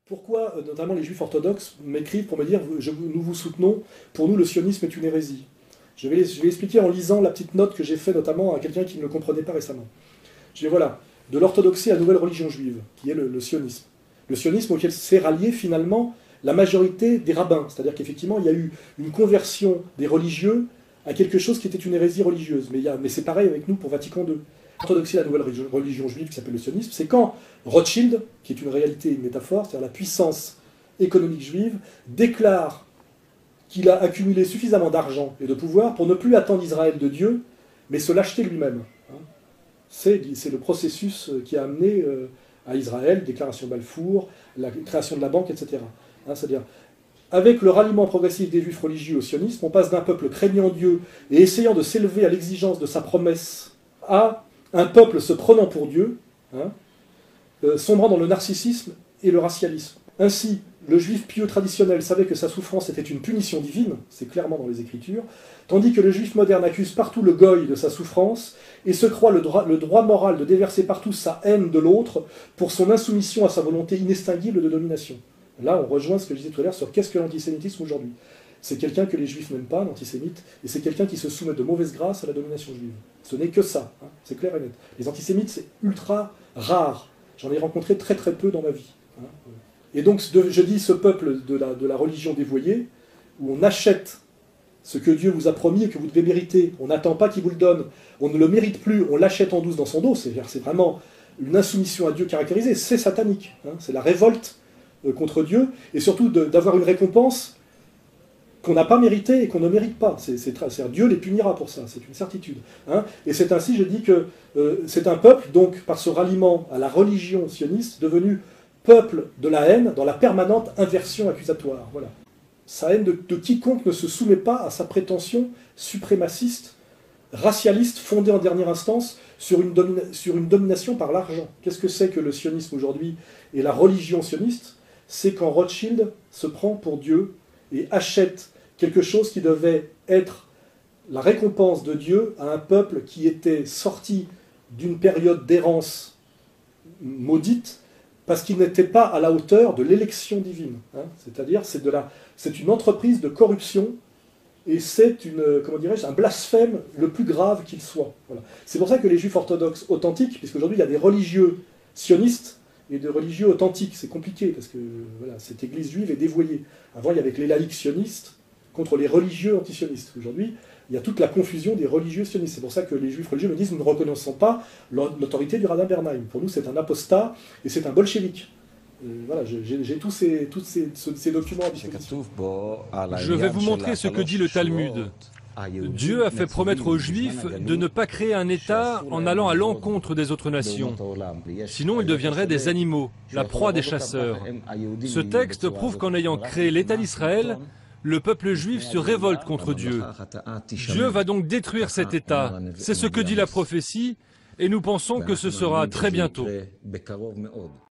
Pourquoi, notamment les juifs orthodoxes, m'écrivent pour me dire nous vous soutenons, pour nous le sionisme est une hérésie. Je vais expliquer en lisant la petite note que j'ai faite notamment à quelqu'un qui ne le comprenait pas récemment. Je dis voilà, de l'orthodoxie à la nouvelle religion juive, qui est le sionisme. Le sionisme auquel s'est rallié finalement la majorité des rabbins. C'est-à-dire qu'effectivement, il y a eu une conversion des religieux à quelque chose qui était une hérésie religieuse. Mais c'est pareil avec nous pour Vatican II. L'orthodoxie, la nouvelle religion juive qui s'appelle le sionisme, c'est quand Rothschild, qui est une réalité, une métaphore, c'est-à-dire la puissance économique juive, déclare qu'il a accumulé suffisamment d'argent et de pouvoir pour ne plus attendre Israël de Dieu, mais se l'acheter lui-même. C'est le processus qui a amené à Israël, déclaration Balfour, la création de la banque, etc. C'est-à-dire, avec le ralliement progressif des juifs religieux au sionisme, on passe d'un peuple craignant Dieu et essayant de s'élever à l'exigence de sa promesse à un peuple se prenant pour Dieu, sombrant dans le narcissisme et le racialisme. Ainsi, le juif pieux traditionnel savait que sa souffrance était une punition divine, c'est clairement dans les Écritures, tandis que le juif moderne accuse partout le goy de sa souffrance et se croit le droit moral de déverser partout sa haine de l'autre pour son insoumission à sa volonté inextinguible de domination. Là, on rejoint ce que je disais tout à l'heure sur qu'est-ce que l'antisémitisme aujourd'hui. C'est quelqu'un que les juifs n'aiment pas, l'antisémite, et c'est quelqu'un qui se soumet de mauvaise grâce à la domination juive. Ce n'est que ça, c'est clair et net. Les antisémites, c'est ultra rare. J'en ai rencontré très très peu dans ma vie. Et donc, je dis ce peuple de la religion dévoyée, où on achète ce que Dieu vous a promis et que vous devez mériter. On n'attend pas qu'il vous le donne. On ne le mérite plus, on l'achète en douce dans son dos. C'est vraiment une insoumission à Dieu caractérisée. C'est satanique. C'est la révolte contre Dieu, et surtout d'avoir une récompense qu'on n'a pas mérité et qu'on ne mérite pas. Dieu les punira pour ça, c'est une certitude. Et c'est ainsi, je dis que c'est un peuple, donc, par ce ralliement à la religion sioniste, devenu peuple de la haine, dans la permanente inversion accusatoire. Voilà. Sa haine de quiconque ne se soumet pas à sa prétention suprémaciste, racialiste, fondée en dernière instance sur une domination par l'argent. Qu'est-ce que c'est que le sionisme aujourd'hui et la religion sioniste? C'est quand Rothschild se prend pour Dieu et achète quelque chose qui devait être la récompense de Dieu à un peuple qui était sorti d'une période d'errance maudite parce qu'il n'était pas à la hauteur de l'élection divine. C'est-à-dire, c'est une entreprise de corruption et c'est un blasphème le plus grave qu'il soit. Voilà. C'est pour ça que les juifs orthodoxes authentiques, puisqu'aujourd'hui il y a des religieux sionistes et de religieux authentiques, c'est compliqué, parce que voilà, cette église juive est dévoyée. Avant, il y avait les laïcs sionistes contre les religieux antisionistes. Aujourd'hui, il y a toute la confusion des religieux sionistes. C'est pour ça que les juifs religieux me disent « nous ne reconnaissons pas l'autorité du rabbin Bernheim. Pour nous, c'est un apostat et c'est un bolchevique ». Voilà, j'ai tous ces documents à disposition. Je vais vous montrer ce que dit le Talmud. Dieu a fait promettre aux Juifs de ne pas créer un État en allant à l'encontre des autres nations. Sinon, ils deviendraient des animaux, la proie des chasseurs. Ce texte prouve qu'en ayant créé l'État d'Israël, le peuple juif se révolte contre Dieu. Dieu va donc détruire cet État. C'est ce que dit la prophétie, et nous pensons que ce sera très bientôt.